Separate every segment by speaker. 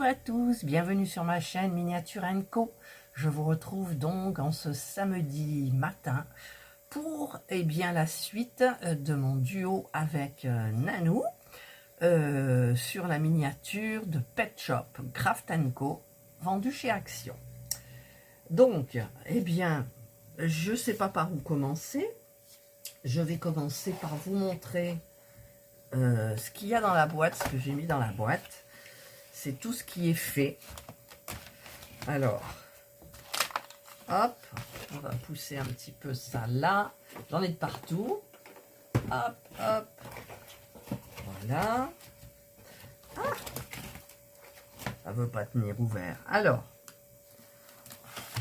Speaker 1: à tous, bienvenue sur ma chaîne Miniature & Co. Je vous retrouve donc en ce samedi matin pour la suite de mon duo avec Nanou sur la miniature de Pet Shop Craft & Co. vendue chez Action. Donc, je ne sais pas par où commencer. Je vais commencer par vous montrer ce qu'il y a dans la boîte, ce que j'ai mis dans la boîte. C'est tout ce qui est fait. Alors, hop, on va pousser un petit peu ça là. J'en ai de partout. Hop, hop. Voilà. Ah, ça veut pas tenir ouvert. Alors,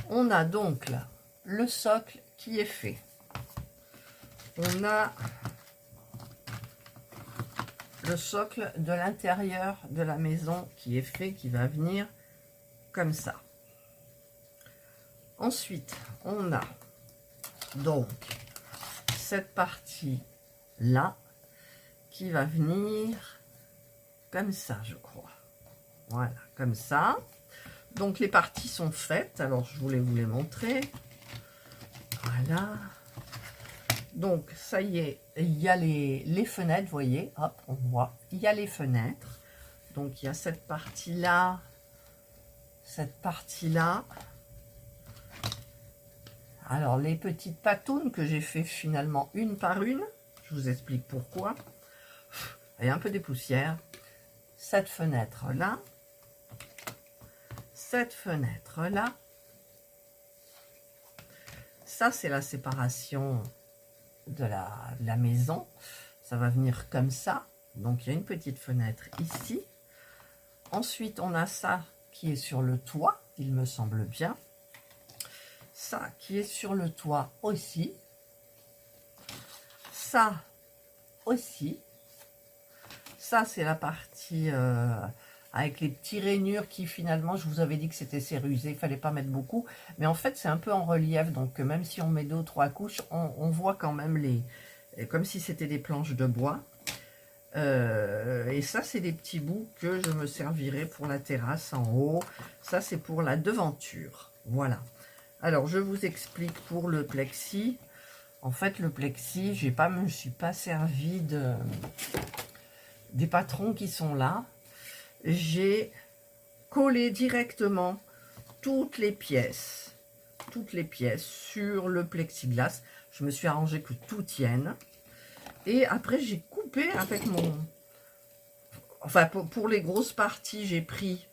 Speaker 1: on a donc là le socle qui est fait. On a le socle de l'intérieur de la maison qui est fait, qui va venir comme ça. Ensuite, on a donc cette partie là qui va venir comme ça, je crois. Voilà, comme ça. Donc les parties sont faites. Alors je voulais vous les montrer. Voilà. Donc, ça y est, il y a les fenêtres, vous voyez, hop, on voit, il y a les fenêtres. Donc, il y a cette partie-là, cette partie-là. Alors, les petites patounes que j'ai fait finalement une par une, je vous explique pourquoi. Il y a un peu des poussières. Cette fenêtre-là, cette fenêtre-là. Ça, c'est la séparation de la maison. Ça va venir comme ça. Donc il y a une petite fenêtre ici. Ensuite on a ça qui est sur le toit, il me semble bien. Ça qui est sur le toit aussi. Ça aussi. Ça c'est la partie avec les petits rainures qui finalement, je vous avais dit que c'était cérusé, il fallait pas mettre beaucoup, mais en fait c'est un peu en relief, donc même si on met 2 ou 3 couches, on voit quand même comme si c'était des planches de bois. Et ça c'est des petits bouts que je me servirai pour la terrasse en haut. Ça c'est pour la devanture. Voilà. Alors je vous explique pour le plexi. En fait le plexi, je me suis pas servi des patrons qui sont là. J'ai collé directement toutes les pièces sur le plexiglas. Je me suis arrangé que tout tienne. Et après, j'ai coupé avec mon... Enfin, pour les grosses parties, j'ai pris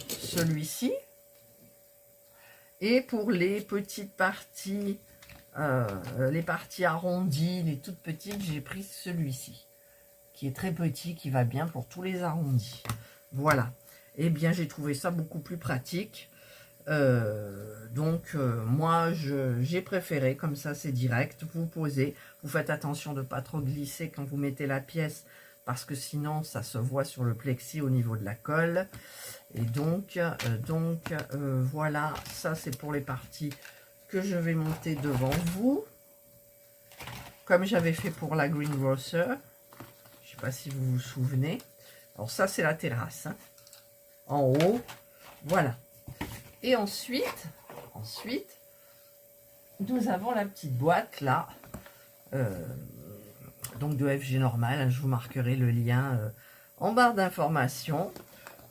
Speaker 1: celui-ci. Et pour les petites parties, les parties arrondies, les toutes petites, j'ai pris celui-ci, qui est très petit, qui va bien pour tous les arrondis. Voilà. Eh bien, j'ai trouvé ça beaucoup plus pratique. Moi, j'ai préféré, comme ça, c'est direct. Vous posez, vous faites attention de ne pas trop glisser quand vous mettez la pièce, parce que sinon, ça se voit sur le plexi au niveau de la colle. Et voilà, ça, c'est pour les parties que je vais monter devant vous. Comme j'avais fait pour la greengrocer. Je ne sais pas si vous vous souvenez. Alors ça, c'est la terrasse, hein. En haut, voilà. Et ensuite, nous avons la petite boîte là, donc de FG normal. Hein, je vous marquerai le lien en barre d'information.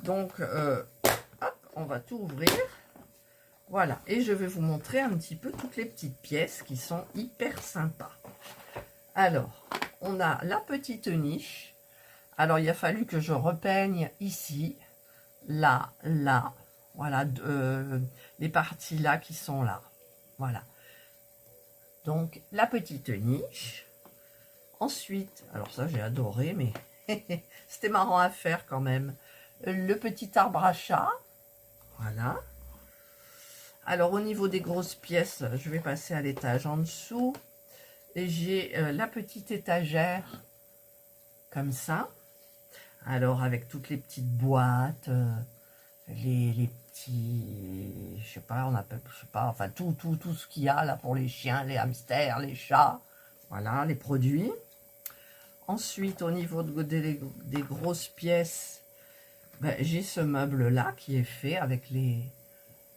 Speaker 1: Donc, hop, on va tout ouvrir. Voilà, et je vais vous montrer un petit peu toutes les petites pièces qui sont hyper sympas. Alors, on a la petite niche. Alors, il a fallu que je repeigne ici, là, là. Voilà, les parties là qui sont là. Voilà. Donc, la petite niche. Ensuite, alors ça, j'ai adoré, mais c'était marrant à faire quand même. Le petit arbre à chat. Voilà. Alors, au niveau des grosses pièces, je vais passer à l'étage en dessous. Et j'ai la petite étagère, comme ça. Alors, avec toutes les petites boîtes, les petits, je sais pas, on appelle, je sais pas, enfin tout ce qu'il y a là pour les chiens, les hamsters, les chats. Voilà, les produits. Ensuite, au niveau des grosses pièces, ben, j'ai ce meuble-là qui est fait avec les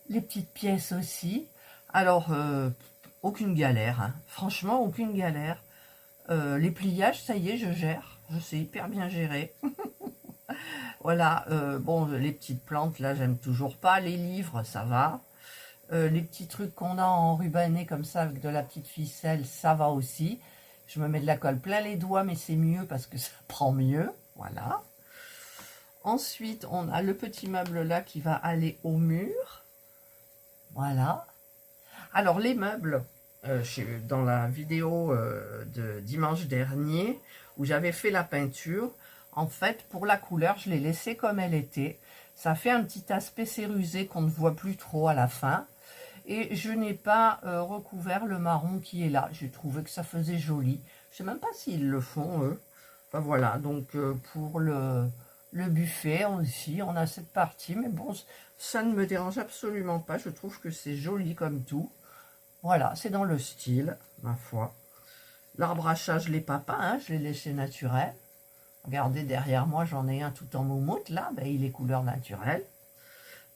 Speaker 1: petites pièces aussi. Alors, aucune galère, hein. Franchement, aucune galère. Les pliages, ça y est, je gère. Je sais hyper bien gérer. Voilà, bon, les petites plantes, là, j'aime toujours pas. Les livres, ça va. Les petits trucs qu'on a en rubané comme ça, avec de la petite ficelle, ça va aussi. Je me mets de la colle plein les doigts, mais c'est mieux parce que ça prend mieux. Voilà. Ensuite, on a le petit meuble là qui va aller au mur. Voilà. Alors, les meubles, dans la vidéo de dimanche dernier, où j'avais fait la peinture, en fait, pour la couleur, je l'ai laissée comme elle était. Ça fait un petit aspect cérusé qu'on ne voit plus trop à la fin. Et je n'ai pas recouvert le marron qui est là. J'ai trouvé que ça faisait joli. Je ne sais même pas s'ils le font, eux. Enfin, voilà, donc pour le buffet aussi, on a cette partie. Mais bon, ça ne me dérange absolument pas. Je trouve que c'est joli comme tout. Voilà, c'est dans le style, ma foi. L'arbre à chat, je ne l'ai pas peint, hein, je l'ai laissé naturel. Regardez, derrière moi, j'en ai un tout en moumoute, là. Ben, il est couleur naturelle.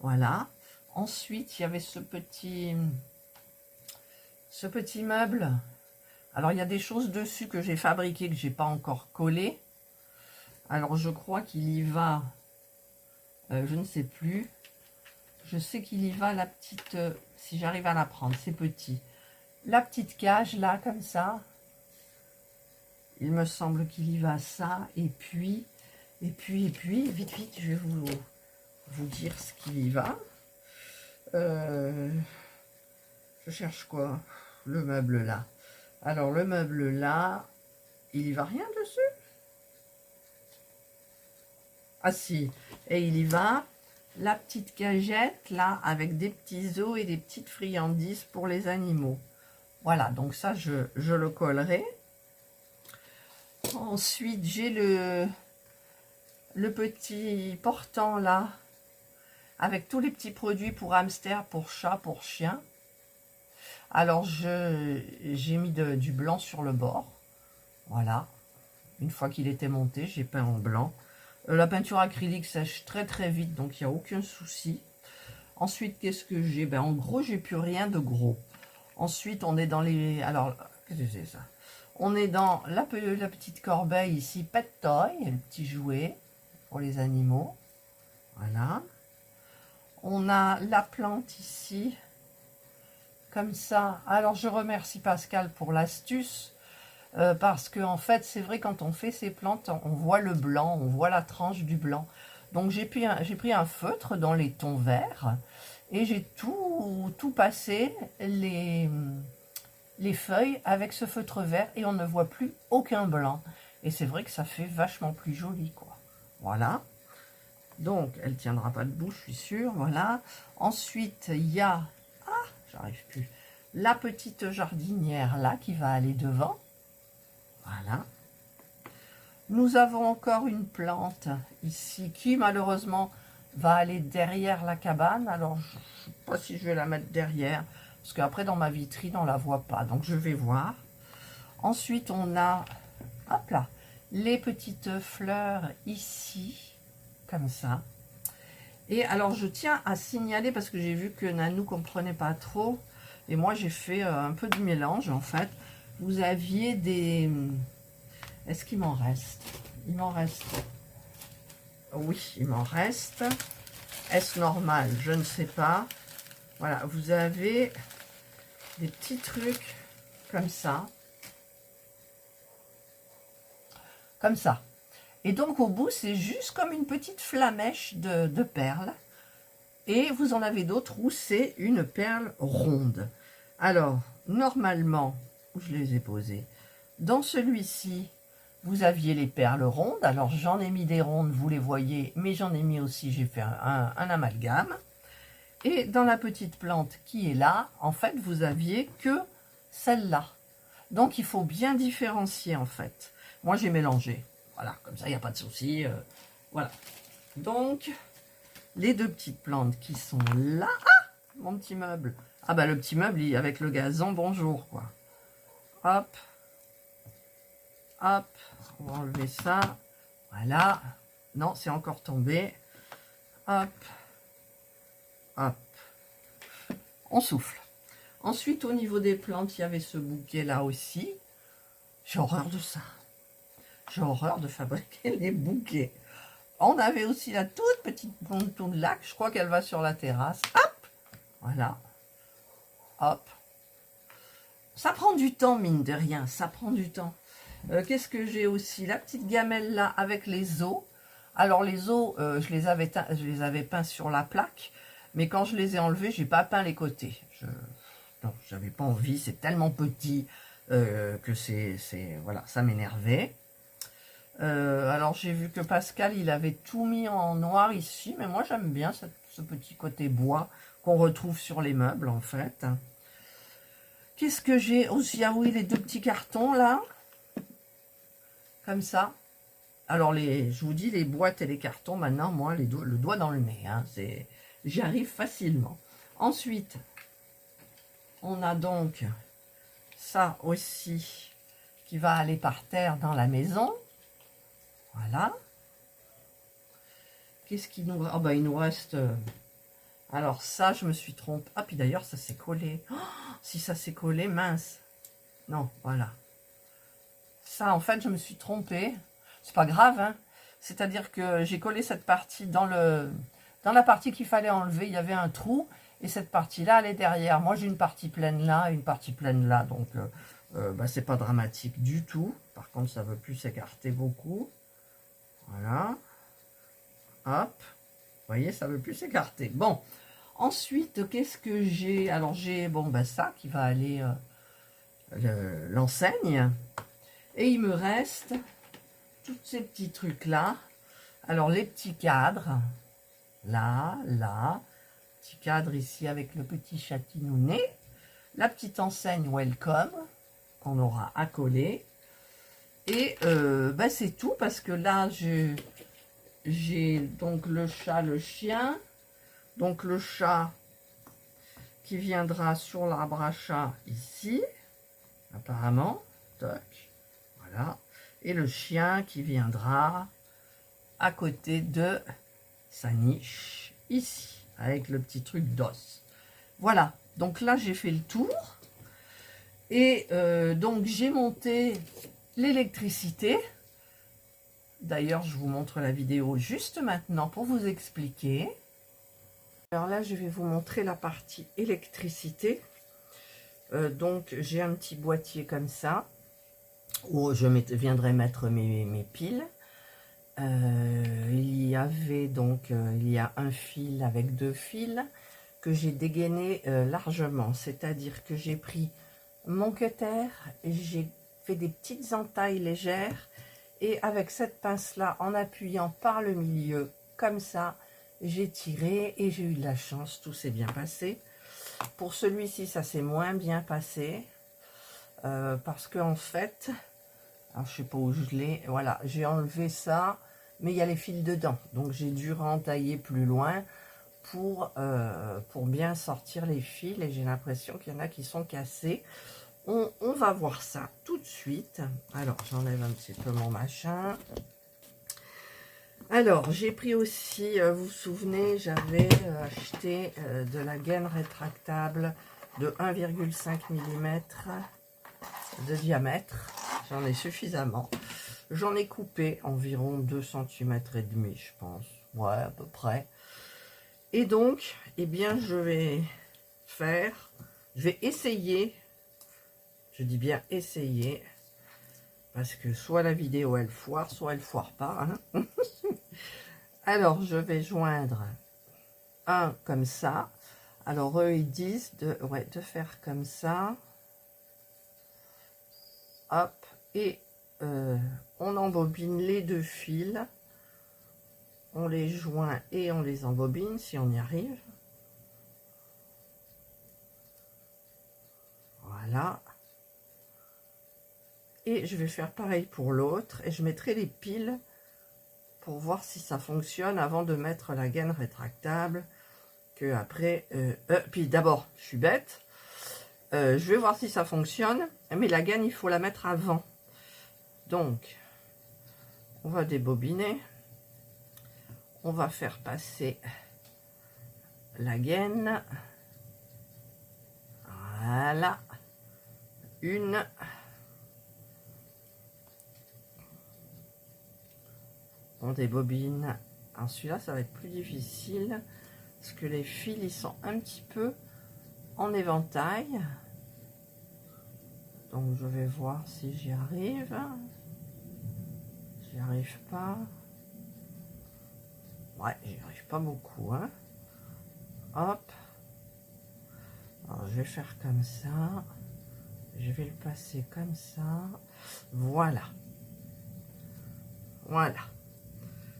Speaker 1: Voilà. Ensuite, il y avait ce petit meuble. Alors, il y a des choses dessus que j'ai fabriquées, que j'ai pas encore collées. Alors, je crois qu'il y va, je ne sais plus. Je sais qu'il y va la petite, si j'arrive à la prendre, c'est petit. La petite cage, là, comme ça. Il me semble qu'il y va ça. Et puis, vite, vite, je vais vous dire ce qu'il y va. Je cherche quoi? Le meuble là. Alors le meuble là, il y va rien dessus? Ah si, et il y va la petite cagette là avec des petits os et des petites friandises pour les animaux. Voilà, donc ça je le collerai. Ensuite j'ai le petit portant là avec tous les petits produits pour hamster, pour chat, pour chien. Alors, j'ai mis du blanc sur le bord. Voilà. Une fois qu'il était monté, j'ai peint en blanc. La peinture acrylique sèche très très vite, donc il n'y a aucun souci. Ensuite, qu'est-ce que j'ai? Ben, en gros, j'ai plus rien de gros. Ensuite, on est dans les... Alors, qu'est-ce que c'est ça? On est dans la petite corbeille ici, Pet Toy, le petit jouet pour les animaux. Voilà. On a la plante ici, comme ça. Alors, je remercie Pascal pour l'astuce, parce que en fait, c'est vrai, quand on fait ces plantes, on voit le blanc, on voit la tranche du blanc. Donc, j'ai pris un feutre dans les tons verts, et j'ai tout passé les feuilles avec ce feutre vert, et on ne voit plus aucun blanc. Et c'est vrai que ça fait vachement plus joli, quoi. Voilà. Donc, elle tiendra pas debout, je suis sûre. Voilà. Ensuite, il y a... Ah, j'arrive plus. La petite jardinière, là, qui va aller devant. Voilà. Nous avons encore une plante, ici, qui, malheureusement, va aller derrière la cabane. Alors, je ne sais pas si je vais la mettre derrière, parce qu'après, dans ma vitrine, on ne la voit pas. Donc, je vais voir. Ensuite, on a... Hop là. Les petites fleurs, ici. Comme ça. Et alors je tiens à signaler, parce que j'ai vu que Nanou comprenait pas trop, et moi j'ai fait un peu de mélange en fait. Vous aviez des... Est-ce qu'il m'en reste? Il m'en reste. Oui, il m'en reste. Est-ce normal? Je ne sais pas. Voilà, vous avez des petits trucs comme ça. Comme ça. Et donc, au bout, c'est juste comme une petite flamèche de perles. Et vous en avez d'autres où c'est une perle ronde. Alors, normalement, où je les ai posées, dans celui-ci, vous aviez les perles rondes. Alors, j'en ai mis des rondes, vous les voyez, mais j'en ai mis aussi, j'ai fait un amalgame. Et dans la petite plante qui est là, en fait, vous aviez que celle-là. Donc, il faut bien différencier, en fait. Moi, j'ai mélangé. Voilà, comme ça, il n'y a pas de souci. Voilà. Donc, les deux petites plantes qui sont là. Ah, mon petit meuble. Ah, bah, le petit meuble, avec le gazon, bonjour, quoi. Hop. Hop. On va enlever ça. Voilà. Non, c'est encore tombé. Hop, hop. On souffle. Ensuite, au niveau des plantes, il y avait ce bouquet-là aussi. J'ai horreur de ça. J'ai horreur de fabriquer les bouquets. On avait aussi la toute petite ponton de lac. Je crois qu'elle va sur la terrasse. Hop, voilà. Hop. Ça prend du temps, mine de rien. Ça prend du temps. Qu'est-ce que j'ai aussi? La petite gamelle là avec les os. Alors les os, je les avais peints sur la plaque. Mais quand je les ai enlevés, j'ai pas peint les côtés. Non, j'avais pas envie. C'est tellement petit que voilà, ça m'énervait. Alors j'ai vu que Pascal, il avait tout mis en noir ici. Mais moi, j'aime bien ce petit côté bois qu'on retrouve sur les meubles, en fait. Qu'est-ce que j'ai aussi? Ah oui, les deux petits cartons, là. Comme ça. Alors, je vous dis, les boîtes et les cartons, maintenant, moi, le doigt dans le nez. Hein, j'y arrive facilement. Ensuite, on a donc ça aussi qui va aller par terre dans la maison. Voilà. Qu'est-ce qui nous... Oh, bah, il nous reste... Alors, ça, je me suis trompée. Ah, puis d'ailleurs, ça s'est collé. Oh, si ça s'est collé, mince. Non, voilà. Ça, en fait, je me suis trompée. C'est pas grave, hein. C'est-à-dire que j'ai collé cette partie dans la partie qu'il fallait enlever. Il y avait un trou et cette partie-là, elle est derrière. Moi, j'ai une partie pleine là et une partie pleine là. Donc, bah, c'est pas dramatique du tout. Par contre, ça ne veut plus s'écarter beaucoup. Voilà. Hop. Vous voyez, ça ne veut plus s'écarter. Bon. Ensuite, qu'est-ce que j'ai? Alors, j'ai, bon, bah, ça qui va aller l'enseigne. Et il me reste tous ces petits trucs-là. Alors, les petits cadres. Là, petit cadre ici avec le petit chatounet. La petite enseigne Welcome qu'on aura à coller. Et bah, c'est tout parce que là, j'ai donc le chat, le chien. Donc, le chat qui viendra sur l'arbre à chat ici, apparemment. Toc. Voilà. Et le chien qui viendra à côté de sa niche, ici, avec le petit truc d'os. Voilà. Donc là, j'ai fait le tour. Et donc, j'ai monté l'électricité. D'ailleurs, je vous montre la vidéo juste maintenant pour vous expliquer. Alors là, je vais vous montrer la partie électricité. Donc, j'ai un petit boîtier comme ça, où je viendrai mettre mes piles. Il y avait donc, il y a un fil avec 2 fils que j'ai dégainé largement. C'est-à-dire que j'ai pris mon cutter et j'ai fait des petites entailles légères. Et avec cette pince-là, en appuyant par le milieu, comme ça, j'ai tiré et j'ai eu de la chance, tout s'est bien passé. Pour celui-ci, ça s'est moins bien passé. Parce que en fait, alors je sais pas où je l'ai, voilà, j'ai enlevé ça, mais il y a les fils dedans. Donc j'ai dû rentailler plus loin pour bien sortir les fils. Et j'ai l'impression qu'il y en a qui sont cassés. On va voir ça tout de suite. Alors, j'enlève un petit peu mon machin. Alors, j'ai pris aussi, vous vous souvenez, j'avais acheté de la gaine rétractable de 1,5 mm de diamètre. J'en ai suffisamment. J'en ai coupé environ 2 cm et demi, je pense. Ouais, à peu près. Et donc, eh bien, je vais essayer. Je dis bien essayer, parce que soit la vidéo elle foire, soit elle foire pas. Hein. Alors, je vais joindre un comme ça. Alors, eux, ils disent de faire comme ça. Hop, et on embobine les 2 fils. On les joint et on les embobine, si on y arrive. Voilà. Et je vais faire pareil pour l'autre. Et je mettrai les piles pour voir si ça fonctionne avant de mettre la gaine rétractable. Que après, puis d'abord, je suis bête. Je vais voir si ça fonctionne. Mais la gaine, il faut la mettre avant. Donc, on va débobiner. On va faire passer la gaine. Voilà. Une. On débobine. Alors celui-là, ça va être plus difficile parce que les fils, ils sont un petit peu en éventail. Donc je vais voir si j'y arrive. J'y arrive pas. Ouais, j'y arrive pas beaucoup, hein. Hop. Alors je vais faire comme ça. Je vais le passer comme ça. Voilà. Voilà.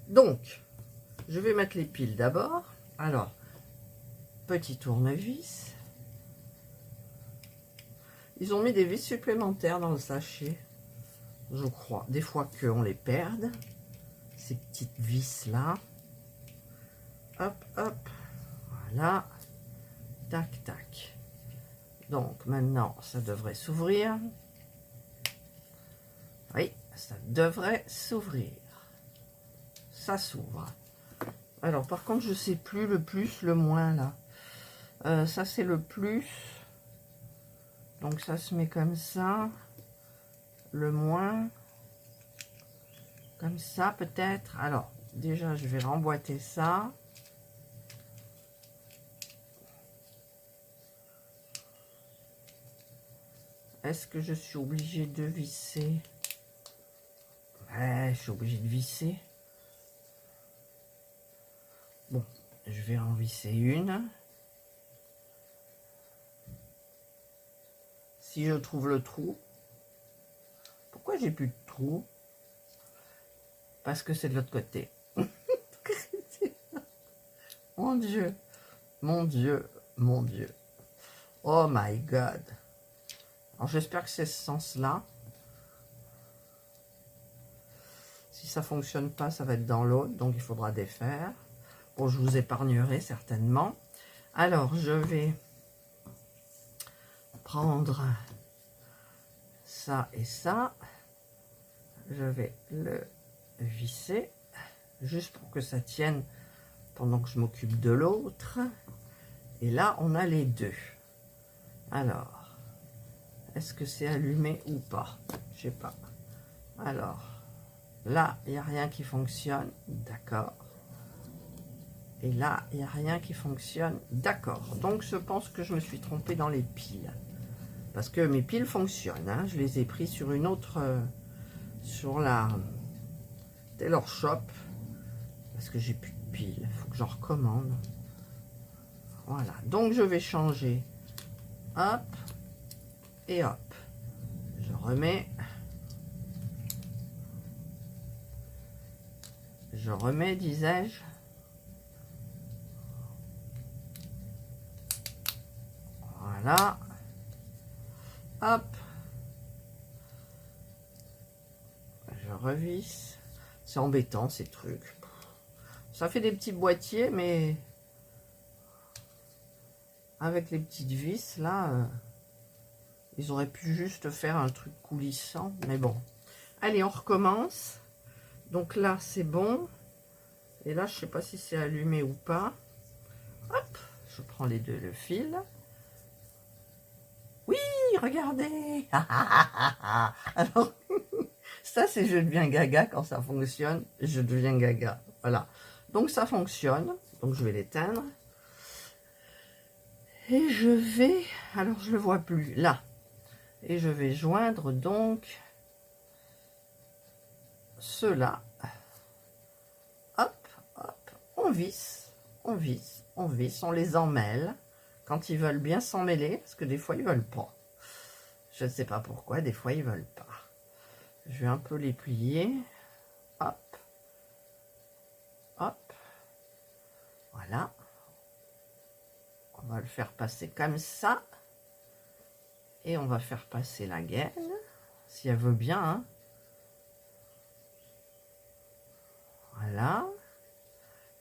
Speaker 1: Donc, je vais mettre les piles d'abord. Alors, petit tournevis. Ils ont mis des vis supplémentaires dans le sachet, je crois. Des fois qu'on les perde, ces petites vis-là. Hop, hop. Voilà. Tac, tac. Donc, maintenant, ça devrait s'ouvrir. Oui, ça devrait s'ouvrir. Ça s'ouvre. Alors, par contre, je sais plus le plus, le moins, là. Ça, c'est le plus. Donc, ça se met comme ça. Le moins. Comme ça, peut-être. Alors, déjà, je vais remboîter ça. Est-ce que je suis obligée de visser? Ouais, je suis obligée de visser. Bon, je vais en visser une. Si je trouve le trou. Pourquoi j'ai plus de trou? Parce que c'est de l'autre côté. Mon Dieu, mon Dieu, mon Dieu. Oh my God. Alors j'espère que c'est ce sens-là. Si ça fonctionne pas, ça va être dans l'autre, donc il faudra défaire. Bon, je vous épargnerai certainement. Alors, je vais prendre ça et ça. Je vais le visser, juste pour que ça tienne pendant que je m'occupe de l'autre. Et là, on a les deux. Alors, est-ce que c'est allumé ou pas? Je sais pas. Alors, là, il n'y a rien qui fonctionne. D'accord. Et là, il n'y a rien qui fonctionne. D'accord. Donc, je pense que je me suis trompée dans les piles. Parce que mes piles fonctionnent. Hein. Je les ai pris sur une autre... sur la Taylor Shop. Parce que j'ai plus de piles. Il faut que j'en recommande. Voilà. Donc, je vais changer. Hop. Et hop. Je remets. Je remets, disais-je. Voilà. Hop. Je revisse. C'est embêtant ces trucs. Ça fait des petits boîtiers, mais avec les petites vis, là, ils auraient pu juste faire un truc coulissant. Mais bon. Allez, on recommence. Donc là, c'est bon. Et là, je sais pas si c'est allumé ou pas. Hop. Je prends les deux, le fil. Oui, regardez. Alors, ça, c'est je deviens gaga quand ça fonctionne. Je deviens gaga. Voilà. Donc, ça fonctionne. Donc, je vais l'éteindre. Et je vais... Alors, je le vois plus. Là. Et je vais joindre donc ceux-là. Hop, hop. On visse. On visse. On visse. On les emmêle. Quand ils veulent bien s'en mêler, parce que des fois, ils veulent pas. Je ne sais pas pourquoi, des fois, ils veulent pas. Je vais un peu les plier. Hop. Hop. Voilà. On va le faire passer comme ça. Et on va faire passer la gaine, si elle veut bien. Hein. Voilà.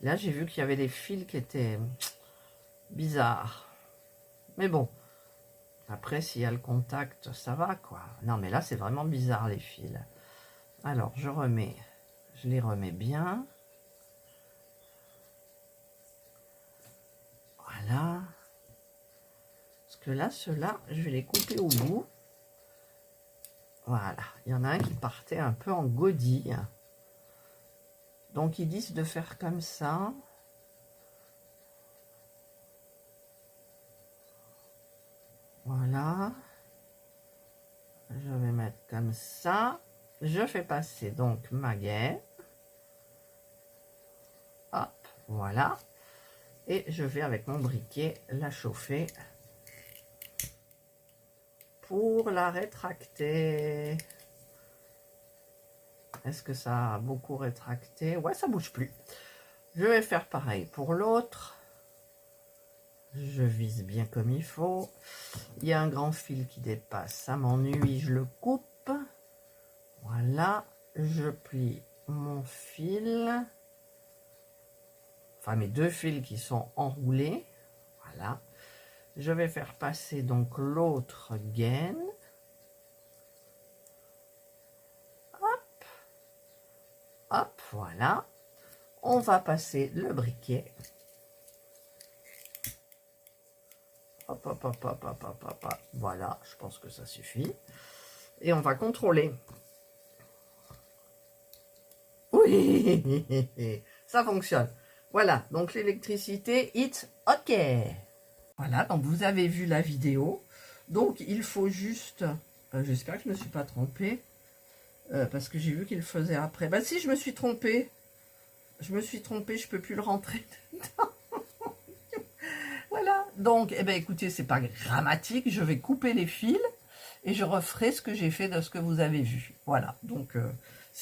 Speaker 1: Là, j'ai vu qu'il y avait des fils qui étaient bizarres. Mais bon, après, s'il y a le contact, ça va, quoi. Non, mais là, c'est vraiment bizarre, les fils. Alors, je les remets bien. Voilà. Parce que là, ceux-là, je vais les couper au bout. Voilà. Il y en a un qui partait un peu en godille. Donc, ils disent de faire comme ça. Voilà. Je vais mettre comme ça. Je fais passer donc ma gaine. Hop, voilà. Et je vais avec mon briquet la chauffer pour la rétracter. Est-ce que ça a beaucoup rétracté? Ouais, ça bouge plus. Je vais faire pareil pour l'autre. Je vise bien comme il faut. Il y a un grand fil qui dépasse. Ça m'ennuie, je le coupe. Voilà. Je plie mon fil. Enfin, mes deux fils qui sont enroulés. Voilà. Je vais faire passer donc l'autre gaine. Hop. Hop, voilà. On va passer le briquet. Hop, hop, hop, hop, hop, hop, hop, hop. Voilà, je pense que ça suffit. Et on va contrôler. Oui, ça fonctionne. Voilà, donc l'électricité, it's OK. Voilà, donc vous avez vu la vidéo. Donc il faut juste... j'espère que je ne me suis pas trompée. Parce que j'ai vu qu'il le faisait après. Bah si, je me suis trompée. Je me suis trompée, je peux plus le rentrer dedans. Voilà, donc, eh ben, écoutez, c'est pas dramatique, je vais couper les fils et je referai ce que j'ai fait de ce que vous avez vu. Voilà, donc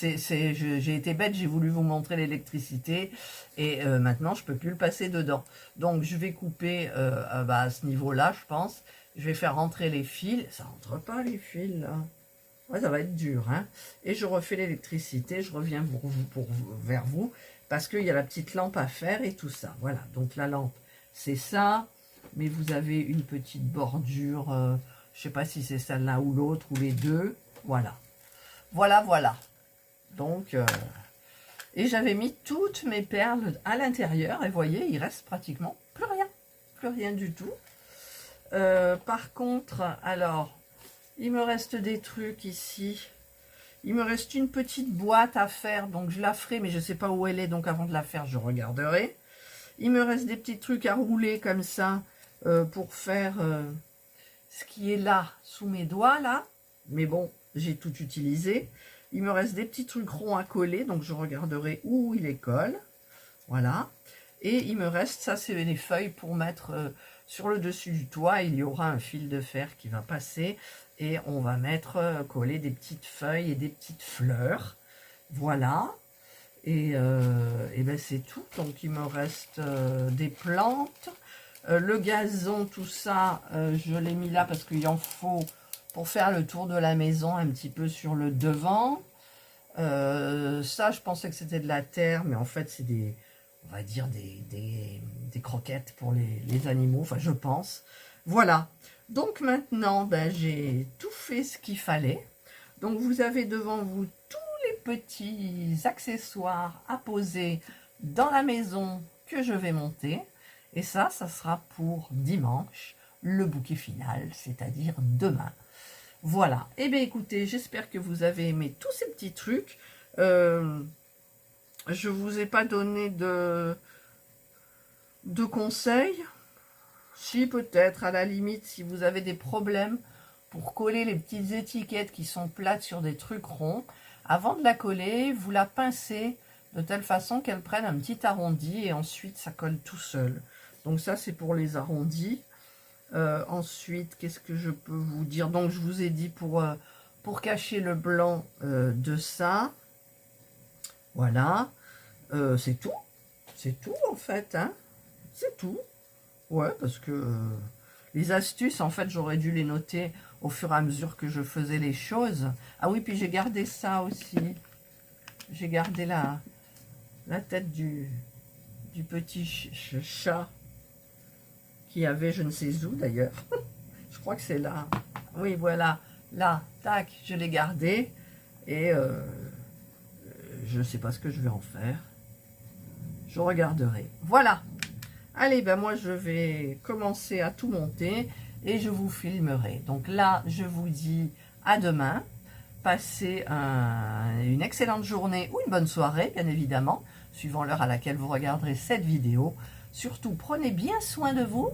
Speaker 1: j'ai été bête, j'ai voulu vous montrer l'électricité et maintenant je peux plus le passer dedans. Donc je vais couper à ce niveau-là, je pense. Je vais faire rentrer les fils. Ça rentre pas les fils là. Ouais, ça va être dur, hein. Et je refais l'électricité, je reviens vers vous parce qu'il y a la petite lampe à faire et tout ça. Voilà, donc la lampe, c'est ça, mais vous avez une petite bordure, je sais pas si c'est celle-là ou l'autre, ou les deux, voilà. Voilà, voilà. Donc, et j'avais mis toutes mes perles à l'intérieur, et vous voyez, il reste pratiquement plus rien du tout. Par contre, alors, il me reste des trucs ici. Il me reste une petite boîte à faire, donc je la ferai, mais je ne sais pas où elle est, donc avant de la faire, je regarderai. Il me reste des petits trucs à rouler comme ça, pour faire ce qui est là, sous mes doigts, là. Mais bon, j'ai tout utilisé. Il me reste des petits trucs ronds à coller, donc je regarderai où il les colle. Voilà. Et il me reste, ça c'est les feuilles pour mettre sur le dessus du toit. Il y aura un fil de fer qui va passer. Et on va mettre, coller des petites feuilles et des petites fleurs. Voilà. Et ben c'est tout. Donc il me reste des plantes. Le gazon, tout ça, je l'ai mis là parce qu'il en faut pour faire le tour de la maison un petit peu sur le devant. Ça, je pensais que c'était de la terre, mais en fait, c'est des, on va dire, des croquettes pour les animaux. Enfin, je pense. Voilà. Donc maintenant, ben, j'ai tout fait ce qu'il fallait. Donc vous avez devant vous tous les petits accessoires à poser dans la maison que je vais monter. Et ça sera pour dimanche, le bouquet final, c'est-à-dire demain. Voilà. Eh bien, écoutez, j'espère que vous avez aimé tous ces petits trucs. Je vous ai pas donné de conseils. Si, peut-être, à la limite, si vous avez des problèmes pour coller les petites étiquettes qui sont plates sur des trucs ronds, avant de la coller, vous la pincez de telle façon qu'elle prenne un petit arrondi et ensuite ça colle tout seul. Donc ça, c'est pour les arrondis. Ensuite, qu'est-ce que je peux vous dire? Donc, je vous ai dit pour cacher le blanc de ça. Voilà. C'est tout. C'est tout, en fait. Hein, c'est tout. Ouais, parce que les astuces, en fait, j'aurais dû les noter au fur et à mesure que je faisais les choses. Ah oui, puis j'ai gardé ça aussi. J'ai gardé la tête du petit chat qui avait je ne sais où d'ailleurs. Je crois que c'est là. Oui, voilà. Là, tac, je l'ai gardé. Et je ne sais pas ce que je vais en faire. Je regarderai. Voilà. Allez, ben moi je vais commencer à tout monter et je vous filmerai. Donc là, je vous dis à demain. Passez une excellente journée ou une bonne soirée, bien évidemment, suivant l'heure à laquelle vous regarderez cette vidéo. Surtout, prenez bien soin de vous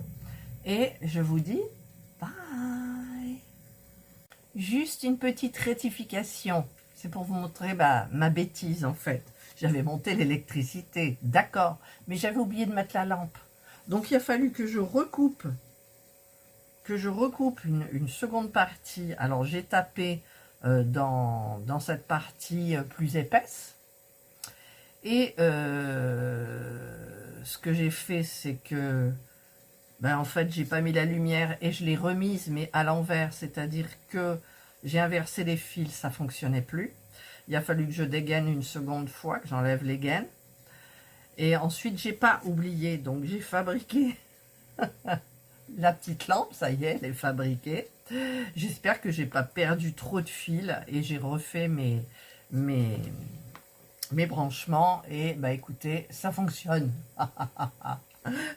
Speaker 1: et je vous dis bye. Juste une petite rectification. C'est pour vous montrer ma bêtise en fait. J'avais monté l'électricité, d'accord, mais j'avais oublié de mettre la lampe. Donc il a fallu que je recoupe, une seconde partie. Alors j'ai tapé dans cette partie plus épaisse. Et ce que j'ai fait, c'est que en fait, j'ai pas mis la lumière et je l'ai remise, mais à l'envers, c'est-à-dire que j'ai inversé les fils, ça fonctionnait plus. Il a fallu que je dégaine une seconde fois, que j'enlève les gaines. Et ensuite, j'ai pas oublié, donc j'ai fabriqué la petite lampe, ça y est, elle est fabriquée. J'espère que j'ai pas perdu trop de fils et j'ai refait mes branchements et écoutez, ça fonctionne.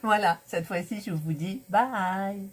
Speaker 1: Voilà, cette fois-ci, je vous dis bye.